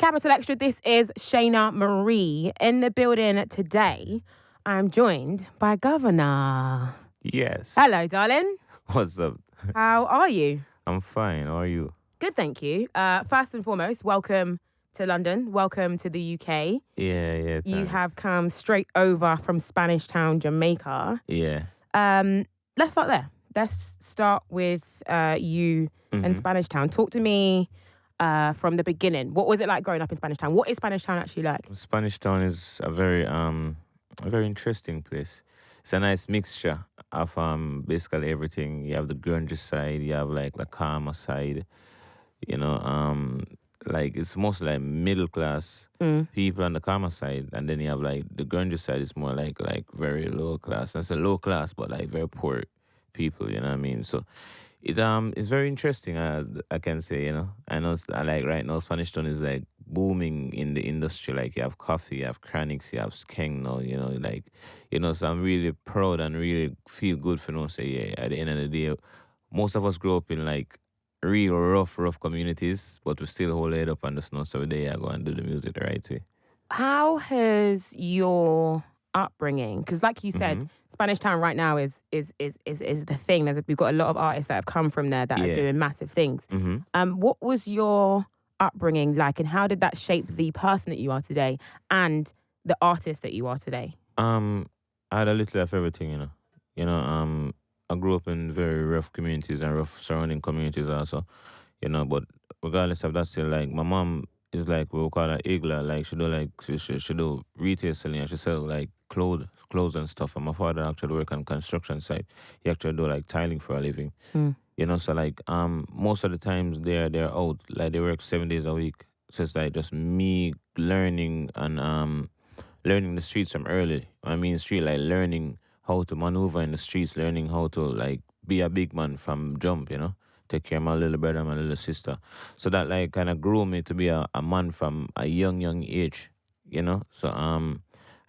Capital Extra, this is Shayna Marie. In the building today, I'm joined by Govana. Yes. Hello, darling. What's up? How are you? I'm fine. How are you? Good, thank you. First and foremost, welcome to London. Welcome to the UK. Yeah, thanks. You have come straight over from Spanish Town, Jamaica. Yeah. Let's start there. Let's start with you and Spanish Town. Talk to me from the beginning. What was it like growing up in Spanish Town? What is Spanish Town actually like? Spanish Town is a very interesting place. It's a nice mixture of basically everything. You have the grunge side, you have like the calmer side, like it's mostly like middle class people on the calmer side, and then you have like the grunge side is more like very low class. And it's a low class but like very poor people, you know what I mean? So it's very interesting. I can say, I know like right now Spanish Town is like booming in the industry. Like you have coffee, you have chronics, you have skeng now. So I'm really proud and really feel good for no say. Yeah, at the end of the day, most of us grew up in like real rough communities, but we still hold it up on the snow. So we there go and do the music the right way. How has your upbringing, because like you said, Spanish Town right now is the thing. We've got a lot of artists that have come from there that are doing massive things. What was your upbringing like, and how did that shape the person that you are today and the artist that you are today? I had a little of everything, I grew up in very rough communities and rough surrounding communities also, but regardless of that, still like my mom is like, we will call her Igla. Like she do like she do retail selling, and she sell like clothes and stuff. And my father actually work on construction site. He actually do like tiling for a living. So like most of the times they're out, like they work 7 days a week. So it's like just me learning and learning the streets from early. I mean street, like learning how to maneuver in the streets, learning how to like be a big man from jump, take care of my little brother and my little sister. So that like kind of grew me to be a man from a young age, So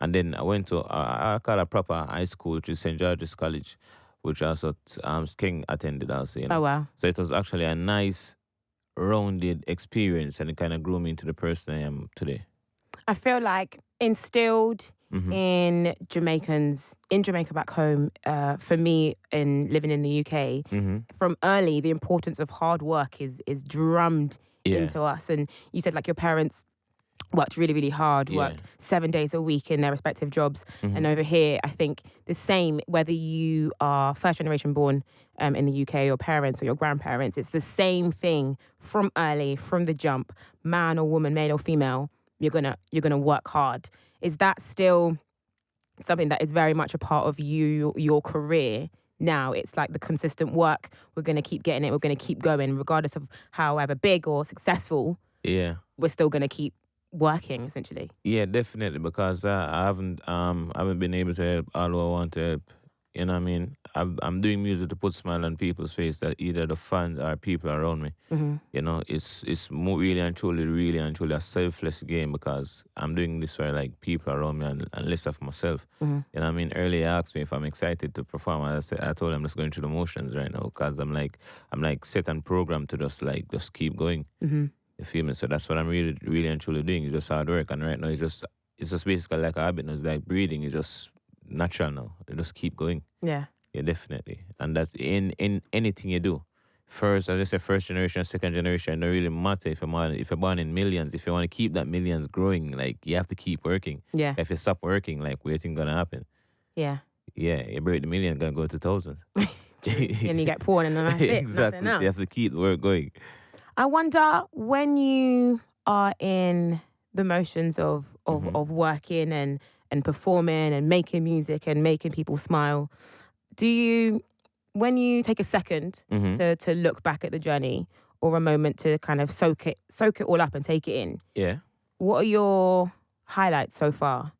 and then I went to I call a proper high school, which is St. George's College, which also King attended also, Oh wow. So it was actually a nice rounded experience, and it kind of grew me into the person I am today. I feel like instilled in Jamaica back home, for me in living in the UK, from early, the importance of hard work is drummed into us. And you said like your parents worked really, really hard, worked 7 days a week in their respective jobs. And over here, I think the same, whether you are first generation born in the UK, your parents or your grandparents, it's the same thing from early, from the jump, man or woman, male or female, you're gonna work hard. Is that still something that is very much a part of your career now? It's like the consistent work, we're gonna keep getting it, we're gonna keep going, regardless of however big or successful, we're still gonna keep working essentially. Yeah, definitely, because I haven't been able to help all who I want to help. You know what I mean? I'm doing music to put smile on people's face, that either the fans or people around me. It's more really and truly a selfless game, because I'm doing this for like people around me and less of myself. You know what I mean? Earlier you asked me if I'm excited to perform. I told them I'm just going through the motions right now, because I'm like set and programmed to just keep going. You feel me? So that's what I'm really and truly doing. It's just hard work, and right now it's just basically like a habit. It's like breathing. It's just natural now. You just keep going. Yeah, definitely. And that's in anything you do. First, as I said, first generation, second generation, it don't really matter if you're born in millions. If you want to keep that millions growing, like you have to keep working. Yeah. If you stop working, like what you think gonna happen? Yeah. Yeah, you break the million, gonna go to thousands. And you get poor, and then that's it. Exactly. You have to keep the work going. I wonder, when you are in the motions of working and performing and making music and making people smile, when you take a second to look back at the journey, or a moment to kind of soak it all up and take it in, what are your highlights so far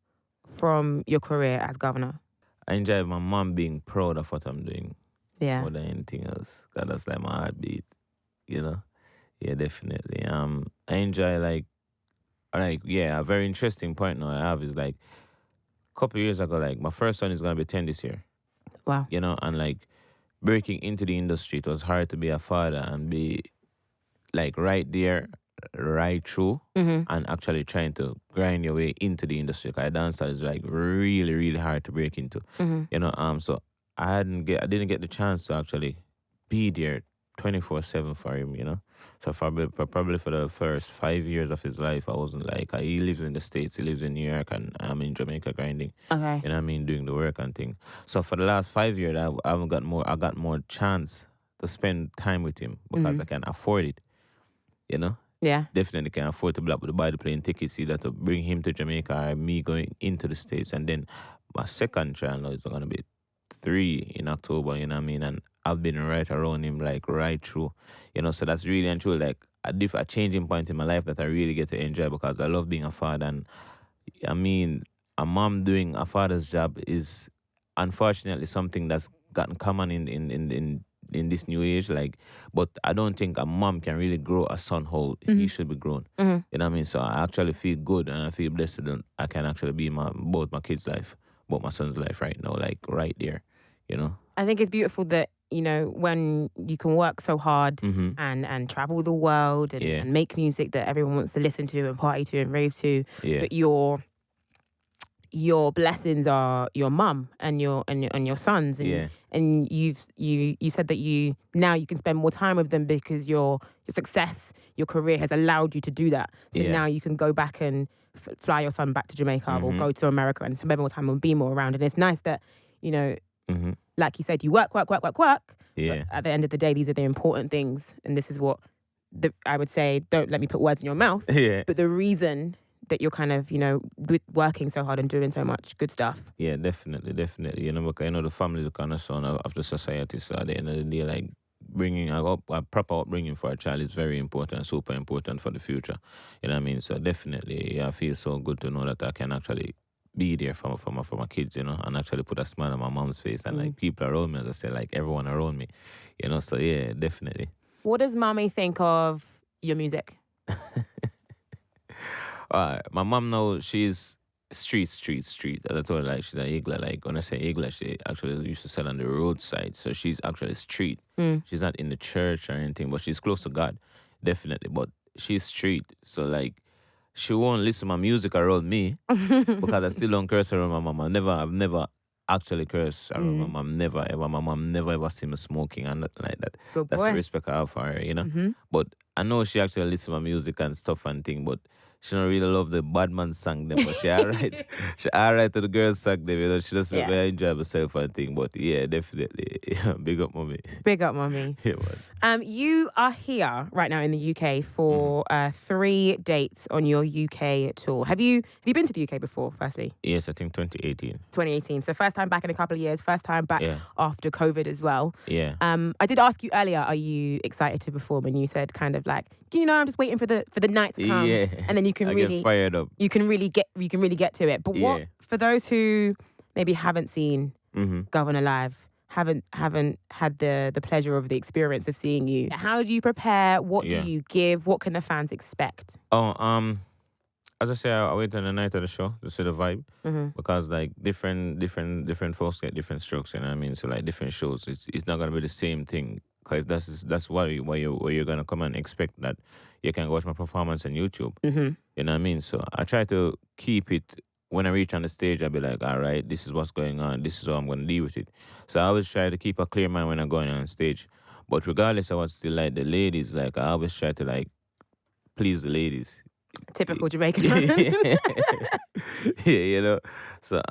from your career as Govana? I enjoy my mom being proud of what I'm doing. Yeah. More than anything else. Because that's like my heartbeat, Yeah, definitely. I enjoy a very interesting point now I have is like a couple of years ago, like my first son is gonna be 10 this year. Wow. And like breaking into the industry, it was hard to be a father and be like right there, right through and actually trying to grind your way into the industry. Because dancehall is like really, really hard to break into. You know, so I didn't get the chance to actually be there 24/7 for him. You know, so probably for the first 5 years of his life, I wasn't like he lives in the States, he lives in New York, and I'm in Jamaica grinding. Okay. You know what I mean, doing the work and thing. So for the last 5 years, I haven't got more. I got more chance to spend time with him because I can afford it. You know, Yeah. definitely can afford to buy the plane tickets either to bring him to Jamaica or me going into the States. And then my second child now is gonna be 3 in October. You know what I mean, and I've been right around him like right through. You know, so that's really and truly like a changing point in my life that I really get to enjoy because I love being a father. And I mean, a mom doing a father's job is unfortunately something that's gotten common in this new age. Like, but I don't think a mom can really grow a son how he should be grown. You know what I mean? So I actually feel good and I feel blessed that I can actually be both my kids' life, both my son's life right now, like right there. You know? I think it's beautiful that, you know, when you can work so hard and travel the world and make music that everyone wants to listen to and party to and rave to, but your blessings are your mum and your sons, and you said that you can spend more time with them because your success, your career has allowed you to do that. So now you can go back and fly your son back to Jamaica or go to America and spend more time and be more around. And it's nice that, you know, like you said, you work. But at the end of the day, these are the important things, and this is what I would say. Don't let me put words in your mouth. But the reason that you're kind of, you know, working so hard and doing so much good stuff. Yeah, definitely. You know, because, you know, the family is the cornerstone of the society. So at the end of the day, like, bringing a proper upbringing for a child is very important, super important for the future. You know what I mean? So definitely, I feel so good to know that I can actually be there for my kids, you know, and actually put a smile on my mom's face and, like, people around me, as I said, like, everyone around me, you know? So, yeah, definitely. What does mommy think of your music? My mom now, she's street. As I told her, like, she's an Igla. Like, when I say Igla, she actually used to sell on the roadside. So she's actually street. She's not in the church or anything, but she's close to God, definitely. But she's street. So, like, she won't listen to my music around me because I still don't curse around my mom. I've never actually cursed around my mom. Never, ever. My mom never ever seen me smoking and nothing like that. Good That's boy. the respect I have for her, you know? But I know she actually listens to my music and stuff and thing, but she don't really love the bad man song them, but she alright. She alright to the girls song them, you know. She just very enjoy herself and thing. But yeah, definitely. Big up mommy. Big up mommy. Yeah, man. You are here right now in the UK for 3 dates on your UK tour. Have you been to the UK before, firstly? Yes, I think 2018. 2018. So first time back in a couple of years, first time back after COVID as well. Yeah. I did ask you earlier, are you excited to perform? And you said kind of like, you know, I'm just waiting for the night to come. Yeah. And then you can really get fired up. You can really get to it. But what for those who maybe haven't seen Govana live, haven't had the pleasure of the experience of seeing you, how do you prepare? What do you give? What can the fans expect? As I say, I wait on the night of the show to see the vibe because, like, different folks get different strokes, you know what I mean? So, like, different shows, it's not gonna be the same thing. Because that's why you're gonna come and expect that you can watch my performance on YouTube. You know what I mean? So I try to keep it. When I reach on the stage, I'll be like, all right, this is what's going on. This is how I'm gonna deal with it. So I always try to keep a clear mind when I'm going on stage. But regardless of what's still like the ladies, like, I always try to, like, please the ladies. Typical Jamaican. Yeah, you know. So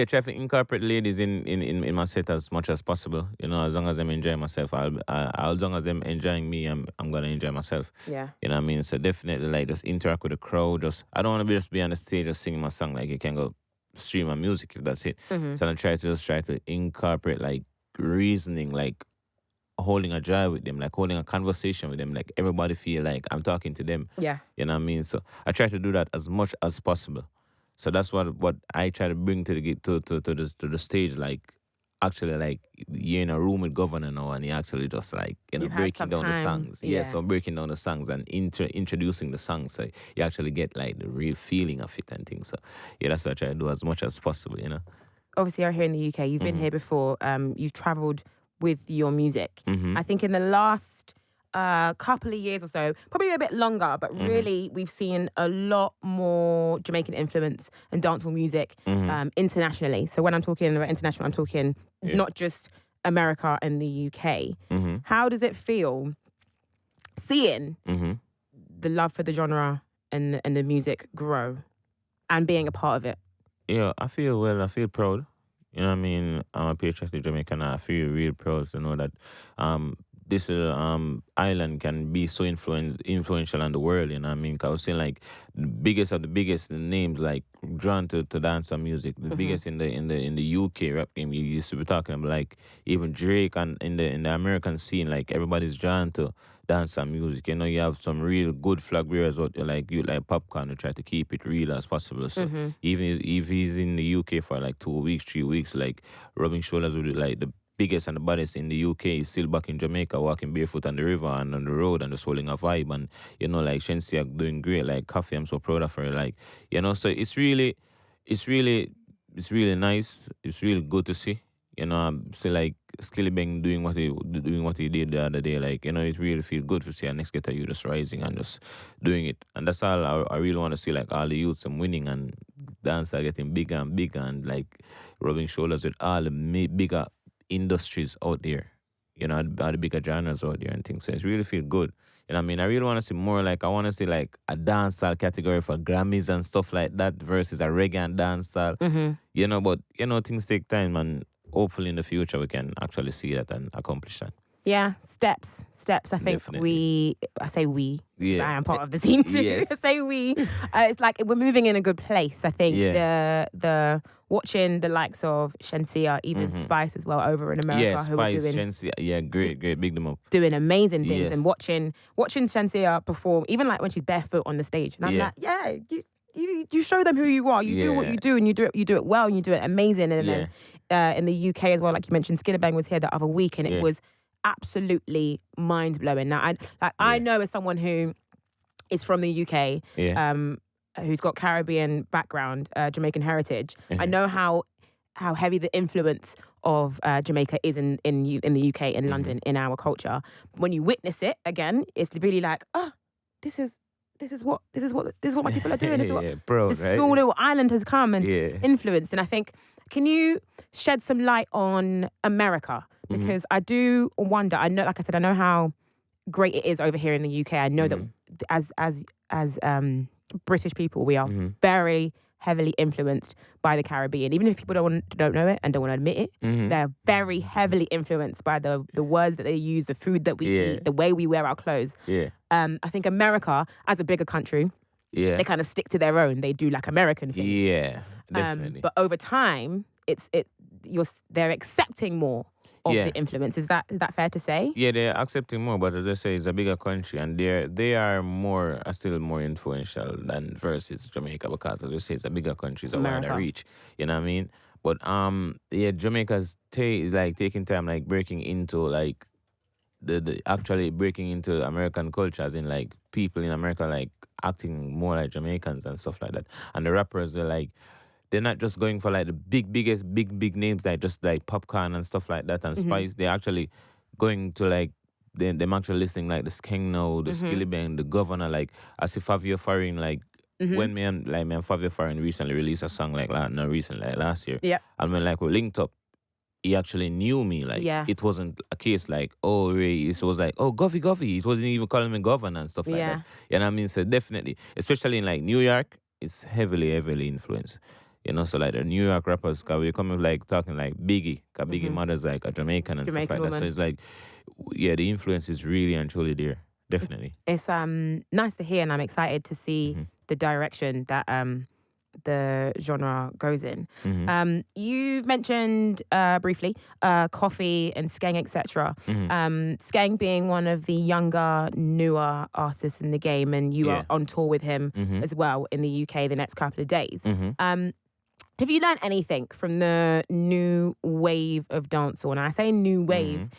try to incorporate ladies in my set as much as possible. You know, as long as I'm enjoying myself, as long as them enjoying me, I'm gonna enjoy myself. Yeah. You know what I mean? So definitely, like, just interact with the crowd. I don't want to just be on the stage just singing my song. Like, you can go stream my music if that's it. So I try to incorporate, like, reasoning, like, holding a drive with them, like holding a conversation with them, like everybody feel like I'm talking to them. Yeah. You know what I mean? So I try to do that as much as possible. So that's what I try to bring to the stage. Like, actually, like, you're in a room with Govana now, and you actually just, like, you know, breaking down the songs. Yeah, so breaking down the songs and introducing the songs, so you actually get, like, the real feeling of it and things. So yeah, that's what I try to do as much as possible. You know. Obviously, you're here in the UK. You've been here before. You've travelled with your music. I think in the last couple of years or so, probably a bit longer, but really we've seen a lot more Jamaican influence and dancehall music internationally. So when I'm talking about international, I'm talking not just America and the UK. How does it feel seeing the love for the genre and the music grow and being a part of it? Yeah, I feel proud. You know what I mean? I'm a patriotic Jamaican. I feel real proud to know that this island can be so influential on the world. You know what I mean? 'Cause I was saying like the biggest of the biggest names like drawn to dancehall music. The biggest in the UK rap game. You used to be talking about like even Drake and in the American scene. Like everybody's drawn to dancehall music. You know, you have some real good flag bearers out there like you like Popcorn who try to keep it real as possible. So even if he's in the UK for like 2 weeks, 3 weeks, like rubbing shoulders with like the biggest and the baddest in the UK is still back in Jamaica walking barefoot on the river and on the road and just holding a vibe. And you know, like Shensia doing great, like Coffee, I'm so proud of her. Like, you know, so it's really nice. It's really good to see. You know, I'm still like Skillibeng doing what he did the other day. Like, you know, it really feels good to see our next getter you just rising and just doing it. And that's all I really want to see, like all the youths and winning and dance are getting bigger and bigger and like rubbing shoulders with all the bigger industries out there. You know, all the bigger genres out there and things. So it's really feel good. You know what I mean? I really want to see more like, I want to see like a dancehall category for Grammys and stuff like that versus a reggae and dancehall. You know, but, you know, things take time and hopefully in the future we can actually see that and accomplish that. Yeah, steps. I think Definitely. I say we, Yeah. I am part of the scene too. Yes. I say we. It's like we're moving in a good place. I think the watching the likes of Shensia, even Spice as well over in America, Yeah, who are Spice, doing Shensia, great, big them up. doing amazing things, Yes. and watching Shensia perform, even like when she's barefoot on the stage, and I'm like, you show them who you are. You do what you do, and you do it well, and you do it amazing. And then in the UK as well, like you mentioned, Skillibeng was here the other week, and it was absolutely mind blowing. Now, I know as someone who is from the UK, who's got Caribbean background, Jamaican heritage, I know how heavy the influence of Jamaica is in the UK, in London, in our culture. When you witness it again, it's really like, oh, this is what my people are doing. This is what this small little island has come and influenced. And I think, can you shed some light on America? Because I do wonder. I know, like I said, I know how great it is over here in the UK. I know that as British people, we are very heavily influenced by the Caribbean. Even if people don't know it and don't want to admit it, they're very heavily influenced by the words that they use, the food that we eat, the way we wear our clothes. I think America, as a bigger country, they kind of stick to their own. They do like American things. Yeah, definitely. But over time, they're accepting more of the influence. Is that fair to say? Yeah, they're accepting more, but as I say, it's a bigger country, and they are still more influential than versus Jamaica, because as I say, it's a bigger country, it's a wider reach. You know what I mean? But Jamaica's taking time, like breaking into like the actually breaking into American culture, as in like people in America like acting more like Jamaicans and stuff like that. And the rappers, they're not just going for like the biggest names like just like Popcorn and stuff like that and Spice. They're actually going to like them actually listening like the Skengno, the Skillibeng, the Govana, like as if Fabio Foreign, like when me and Fabio Foreign recently released a song like last year. Yeah. And when like we linked up, he actually knew me. Like it wasn't a case like, oh Ray, it was like, oh Govy. It wasn't even calling me Governor and stuff like that. You know what I mean? So definitely, especially in like New York, it's heavily influenced. You know, so like the New York rappers, cause we come like talking like Biggie, cause Biggie mother's like a Jamaican and stuff like that. So it's like, the influence is really and truly there, definitely. It's nice to hear, and I'm excited to see the direction that the genre goes in. You've mentioned briefly Coffee and Skeng, etc. Skeng being one of the younger, newer artists in the game, and you are on tour with him as well in the UK the next couple of days. Have you learned anything from the new wave of dancehall? And I say new wave,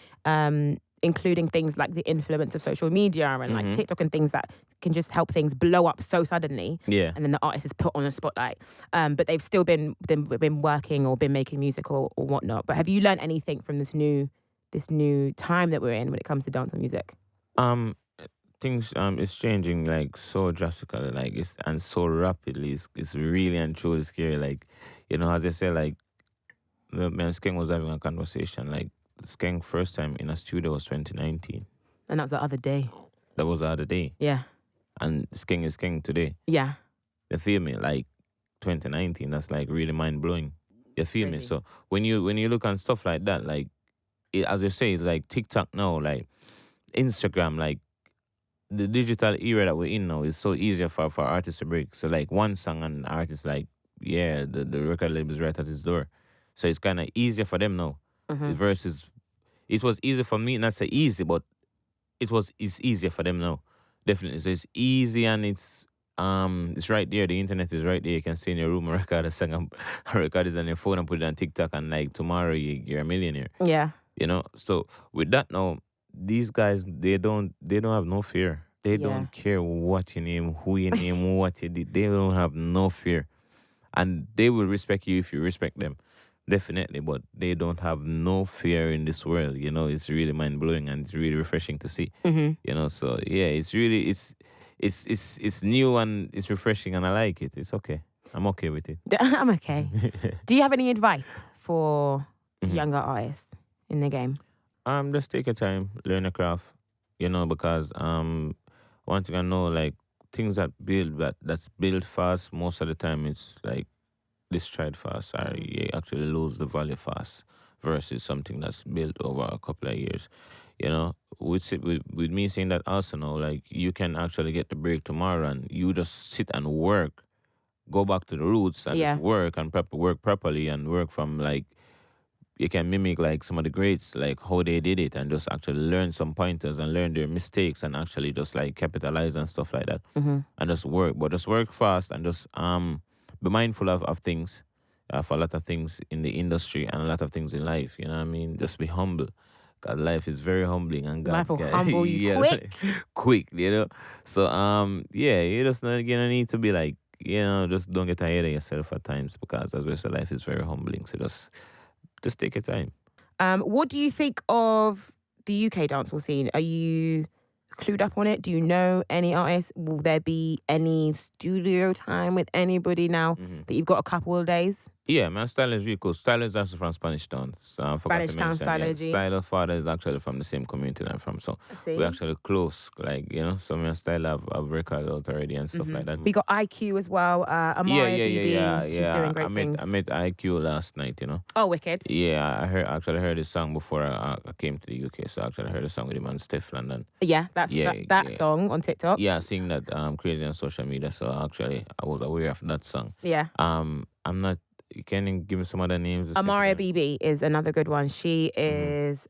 including things like the influence of social media and like TikTok and things that can just help things blow up so suddenly. And then the artist is put on a spotlight. But they've still been working or been making music or whatnot. But have you learned anything from this new time that we're in when it comes to dancehall music? Um, things it's changing like so drastically, like it's and so rapidly. It's really and truly scary. Like, as I say, like me and Skeng was having a conversation. Like Skeng first time in a studio was 2019. And that was the other day. That was the other day. Yeah. And Skeng is Skeng today. Yeah. You feel me? Like 2019, that's like really mind blowing. You feel me? Crazy. So when you look on stuff like that, like as you say, it's like TikTok now, like Instagram, like the digital era that we're in now is so easier for artists to break. So like one song and artists like, yeah, the record label is right at his door. So it's kind of easier for them now. Versus it was easy for me, not say easy, but it's easier for them now. Definitely. So it's easy and it's right there. The internet is right there. You can stay in your room and record a song and record it on your phone and put it on TikTok, and like tomorrow you're a millionaire. Yeah. So with that now, these guys they don't have no fear. They don't care what you name, who you name, what you did. They don't have no fear, and they will respect you if you respect them, definitely. But they don't have no fear in this world. It's really mind blowing and it's really refreshing to see. So yeah, it's really it's new and it's refreshing and I like it. It's okay. I'm okay with it. I'm okay. Do you have any advice for younger artists in the game? Just take your time, learn a craft, because one thing I know, like things that's built fast, most of the time it's like destroyed fast. Or you actually lose the value fast versus something that's built over a couple of years. With me saying that also now, like you can actually get the break tomorrow and you just sit and work, go back to the roots and just work and work properly and work from like you can mimic like some of the greats, like how they did it, and just actually learn some pointers and learn their mistakes and actually just like capitalize and stuff like that, and just work. But just work fast and just be mindful of things, of a lot of things in the industry and a lot of things in life. You know what I mean? Just be humble. God, life is very humbling, and God, Life will humble you quick. quick. So you just gonna need to be like, just don't get ahead of yourself at times, because as we say, life is very humbling. So just take your time. What do you think of the UK dancehall scene? Are you clued up on it? Do you know any artists? Will there be any studio time with anybody now that you've got a couple of days? Yeah, man, Style is really cool. Style is actually from Spanish Town. Spanish Town, Stylogy. Style's father is actually from the same community that I'm from. So we're actually close. Like, so me and Style have recorded out already and stuff like that. We got IQ as well. Amara BB. She's doing great things. I met IQ last night, Oh, wicked. Yeah, I heard his song before I came to the UK. So I actually heard a song with him and Steph London. Yeah, that song on TikTok. Yeah, I sing that crazy on social media. So actually I was aware of that song. Yeah. I'm not. You can give me some other names. Amara BB is another good one. She is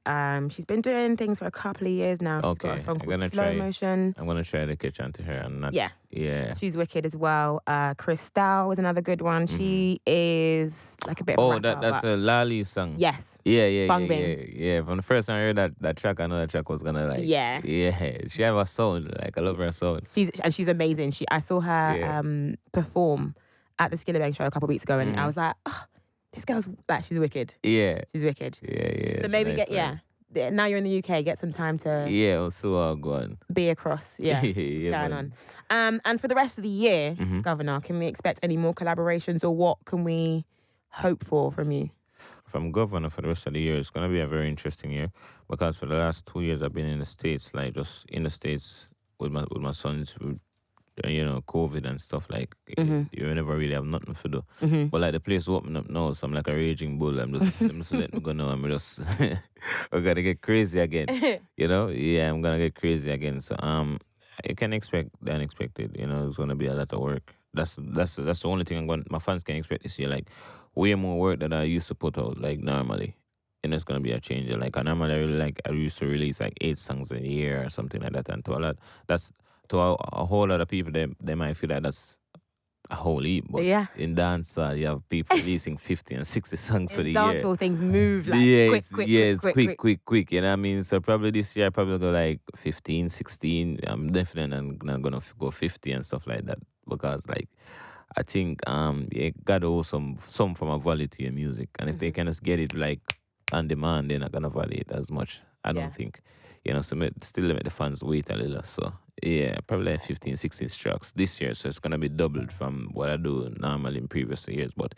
she's been doing things for a couple of years now. She's got a song called Slow Motion. I'm gonna try to catch on to her and not, yeah. She's wicked as well. Crystal is another good one. She is like a bit of a rapper, that's a Lali song. Yes. Yeah. From the first time I heard that track, I know that track was gonna like she have a sound. Like I love her sound. She's amazing. I saw her perform at the Skillabang show a couple of weeks ago, and I was like, oh, this girl's like, she's wicked. Yeah. She's wicked. Yeah. So maybe now you're in the UK, get some time to also go on. Be across. Yeah. What's going on? And for the rest of the year, Governor, can we expect any more collaborations, or what can we hope for from you? From Governor for the rest of the year, it's gonna be a very interesting year, because for the last 2 years I've been in the States, like just in the States with my sons. COVID and stuff, like you never really have nothing to do. But like the place opening up now, so I'm like a raging bull. I'm just letting me go now. I'm just we're gonna get crazy again. I'm gonna get crazy again. So you can expect the unexpected. It's gonna be a lot of work. That's the only thing my fans can expect this year. Like way more work than I used to put out like normally. And it's gonna be a change. Like I used to release like 8 songs a year or something like that, and to a whole lot of people, they might feel like that's a whole heap. But in dance, you have people releasing 50 and 60 songs for the year. Dancehall things move like quick. It's quick. You know what I mean? So probably this year, I probably go like 15, 16. I'm definitely not gonna go 50 and stuff like that, because like I think you gotta owe some form of value to your music, and if they can just get it like on demand, they're not gonna value it as much. I don't think. So still make the fans wait a little. So yeah, probably like 15, 16 tracks this year. So it's gonna be doubled from what I do normally in previous years. But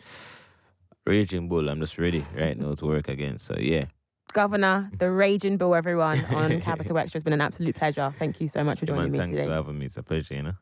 Raging Bull, I'm just ready right now to work again. So yeah. Govana, the Raging Bull, everyone, on Capital Extra. It's been an absolute pleasure. Thank you so much for joining me Thanks today. for having me. It's a pleasure,